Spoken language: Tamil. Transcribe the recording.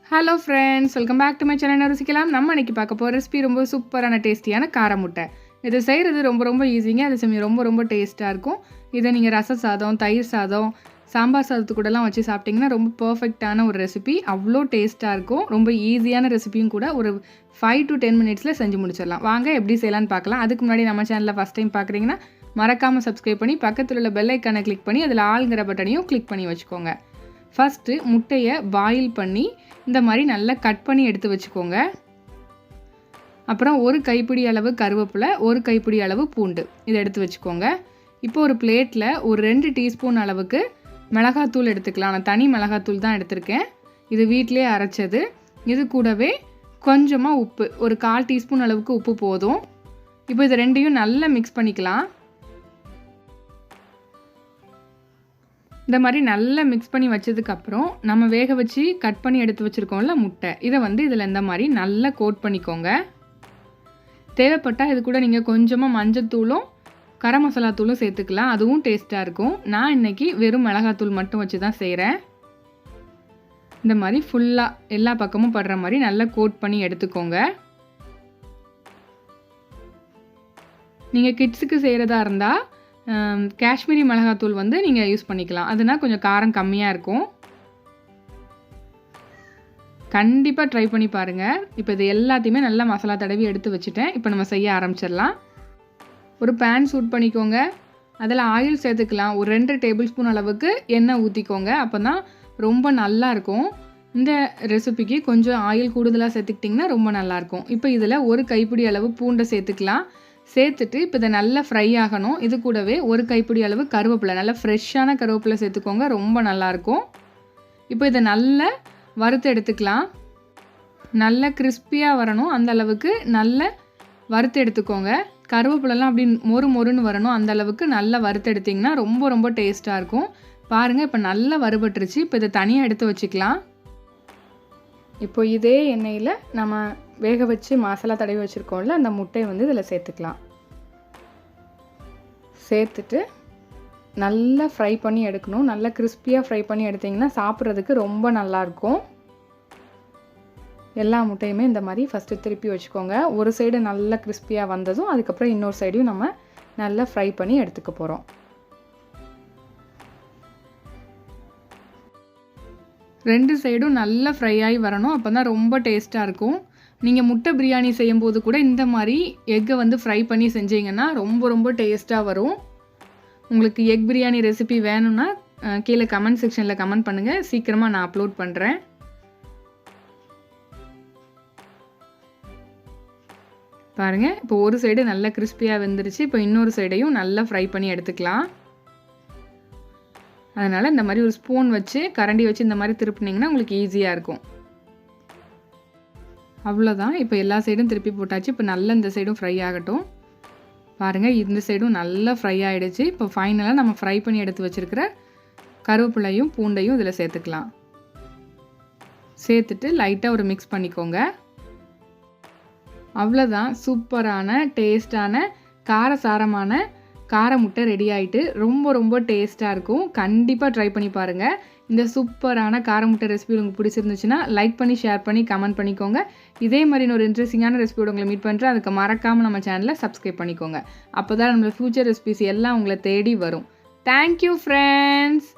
Hello friends, welcome back to my channel ருசிக்கலாம். நம்ம இன்றைக்கி பார்க்க போகிற ரெசிபி ரொம்ப சூப்பரான டேஸ்டியான காரமுட்டை. இது செய்கிறது ரொம்ப ஈஸிங்க. அது சமயம் ரொம்ப டேஸ்ட்டாக இருக்கும். இதை நீங்கள் ரச சாதம், தயிர் சாதம், சாம்பார் சாதத்து கூடலாம் வச்சு சாப்பிட்டிங்கன்னா ரொம்ப பர்ஃபெக்டான ஒரு ரெசிபி. அவ்வளோ டேஸ்ட்டாக இருக்கும். ரொம்ப ஈஸியான ரெசிபியும் கூட. ஒரு 5 to 10 மினிட்ஸில் செஞ்சு முடிச்சிடலாம். வாங்க எப்படி செய்யலான்னு பார்க்கலாம். அதுக்கு முன்னாடி நம்ம சேனலில் ஃபஸ்ட் டைம் பார்க்குறீங்கன்னா மறக்காமல் சப்ஸ்கிரைப் பண்ணி பக்கத்தில் உள்ள பெல் ஐக்கானை கிளிக் பண்ணி அதில் ஆளுங்கிற பட்டனையும் கிளிக் பண்ணி வச்சுக்கோங்க. ஃபஸ்ட்டு முட்டையை பாயில் பண்ணி இந்த மாதிரி நல்லா கட் பண்ணி எடுத்து வச்சுக்கோங்க. அப்புறம் ஒரு கைப்பிடி அளவு கருவேப்பிலை, ஒரு கைப்பிடி அளவு பூண்டு இதை எடுத்து வச்சுக்கோங்க. இப்போ ஒரு பிளேட்டில் ஒரு 2 டீஸ்பூன் அளவுக்கு மிளகாத்தூள் எடுத்துக்கலாம். நான் தனி மிளகாத்தூள் தான் எடுத்திருக்கேன். இது வீட்டிலே அரைச்சது. இது கூடவே கொஞ்சமாக உப்பு, ஒரு 1/4 டீஸ்பூன் அளவுக்கு உப்பு போதும். இப்போ இது ரெண்டையும் நல்லா மிக்ஸ் பண்ணிக்கலாம். இந்த மாதிரி நல்லா மிக்ஸ் பண்ணி வச்சதுக்கப்புறம் நம்ம வேக வச்சு கட் பண்ணி எடுத்து வச்சுருக்கோம்ல முட்டை, இதை இதில் இந்த மாதிரி நல்லா கோட் பண்ணிக்கோங்க. தேவைப்பட்டால் இது கூட நீங்கள் கொஞ்சமாக மஞ்சத்தூளும் கரம் மசாலா தூளும் சேர்த்துக்கலாம். அதுவும் டேஸ்ட்டாக இருக்கும். நான் இன்றைக்கி வெறும் மிளகாத்தூள் மட்டும் வச்சு தான் செய்கிறேன். இந்த மாதிரி ஃபுல்லாக எல்லா பக்கமும் படுற மாதிரி நல்லா கோட் பண்ணி எடுத்துக்கோங்க. நீங்கள் கிட்ஸுக்கு செய்கிறதா இருந்தால் காஷ்மீரி மிளகாத்தூள் நீங்கள் யூஸ் பண்ணிக்கலாம். அதுனா கொஞ்சம் காரம் கம்மியாக இருக்கும். கண்டிப்பாக ட்ரை பண்ணி பாருங்கள். இப்போ இது எல்லாத்தையுமே நல்லா மசாலா தடவி எடுத்து வச்சுட்டேன். இப்போ நம்ம செய்ய ஆரம்பிச்சிடலாம். ஒரு பேன் சூட் பண்ணிக்கோங்க. அதில் ஆயில் சேர்த்துக்கலாம். ஒரு 2 டேபிள் ஸ்பூன் அளவுக்கு எண்ணெய் ஊற்றிக்கோங்க. அப்போ தான் ரொம்ப நல்லாயிருக்கும். இந்த ரெசிபிக்கு கொஞ்சம் ஆயில் கூடுதலாக சேர்த்துக்கிட்டிங்கன்னா ரொம்ப நல்லாயிருக்கும். இப்போ இதில் ஒரு கைப்பிடி அளவு பூண்டை சேர்த்துக்கலாம். சேர்த்துட்டு இப்போ இதை நல்லா ஃப்ரை ஆகணும். இது கூடவே ஒரு கைப்பிடி அளவு கருவேப்பிலை, நல்லா ஃப்ரெஷ்ஷான கருவேப்பிலை சேர்த்துக்கோங்க. ரொம்ப நல்லாயிருக்கும். இப்போ இதை நல்லா வறுத்து எடுத்துக்கலாம். நல்லா கிறிஸ்பியாக வரணும். அந்த அளவுக்கு நல்லா வறுத்து எடுத்துக்கோங்க. கருவேப்பிலெலாம் அப்படி மொறுன்னு வரணும். அந்த அளவுக்கு நல்லா வறுத்து எடுத்திங்கன்னா ரொம்ப டேஸ்ட்டாக இருக்கும். பாருங்கள், இப்போ நல்லா வறுபட்டுருச்சு. இப்போ இதை தனியாக எடுத்து வச்சுக்கலாம். இப்போ இதே எண்ணெயில் நம்ம வேக வச்சு மசாலா தடவி வச்சுருக்கோம்ல, அந்த முட்டையை இதில் சேர்த்துக்கலாம். சேர்த்துட்டு நல்லா ஃப்ரை பண்ணி எடுக்கணும். நல்லா கிறிஸ்பியாக ஃப்ரை பண்ணி எடுத்திங்கன்னா சாப்பிட்றதுக்கு ரொம்ப நல்லாயிருக்கும். எல்லா முட்டையுமே இந்த மாதிரி ஃபஸ்ட்டு திருப்பி வச்சுக்கோங்க. ஒரு சைடு நல்லா கிறிஸ்பியாக வந்ததும் அதுக்கப்புறம் இன்னொரு சைடையும் நம்ம நல்லா ஃப்ரை பண்ணி எடுத்துக்க போகிறோம். ரெண்டு சைடும் நல்லா ஃப்ரை ஆகி வரணும். அப்போ தான் ரொம்ப டேஸ்ட்டாக இருக்கும். நீங்கள் முட்டை பிரியாணி செய்யும்போது கூட இந்த மாதிரி எக்கை ஃப்ரை பண்ணி செஞ்சீங்கன்னா ரொம்ப டேஸ்ட்டாக வரும். உங்களுக்கு எக் பிரியாணி ரெசிபி வேணும்னா கீழே கமெண்ட் செக்ஷனில் கமெண்ட் பண்ணுங்கள். சீக்கிரமாக நான் அப்லோட் பண்ணுறேன். பாருங்கள், இப்போ ஒரு சைடு நல்லா கிறிஸ்பியாக வெந்துருச்சு. இப்போ இன்னொரு சைடையும் நல்லா ஃப்ரை பண்ணி எடுத்துக்கலாம். அதனால் இந்த மாதிரி ஒரு ஸ்பூன் வச்சு கரண்டி வச்சு இந்த மாதிரி திருப்பினீங்கன்னா உங்களுக்கு ஈஸியாக இருக்கும். அவ்வளோதான். இப்போ எல்லா சைடும் திருப்பி போட்டாச்சு. இப்போ நல்லா இந்த சைடும் ஃப்ரை ஆகட்டும். பாருங்கள், இந்த சைடும் நல்லா ஃப்ரை ஆகிடுச்சு. இப்போ ஃபைனலாக நம்ம ஃப்ரை பண்ணி எடுத்து வச்சுருக்கிற கருவேப்பிலையும் பூண்டையும் இதில் சேர்த்துக்கலாம். சேர்த்துட்டு லைட்டாக ஒரு மிக்ஸ் பண்ணிக்கோங்க. அவ்வளோதான். சூப்பரான டேஸ்டான காரசாரமான காரமுட்டை ரெடி ஆகிட்டு ரொம்ப டேஸ்ட்டாக இருக்கும். கண்டிப்பாக ட்ரை பண்ணி பாருங்கள். இந்த சூப்பரான காரமுட்டை ரெசிபி உங்களுக்கு பிடிச்சிருந்துச்சுன்னா லைக் பண்ணி, ஷேர் பண்ணி, கமெண்ட் பண்ணிக்கோங்க. இதே மாதிரி ஒரு இன்ட்ரெஸ்டிங்கான ரெசிபியோட உங்களை மீட் பண்ணுறேன். அதுக்கு மறக்காமல் நம்ம சேனலை சப்ஸ்கிரைப் பண்ணிக்கோங்க. அப்போ தான் நம்மளோட ஃப்யூச்சர் ரெசிபிஸ் எல்லாம் உங்களை தேடி வரும். Thank you friends.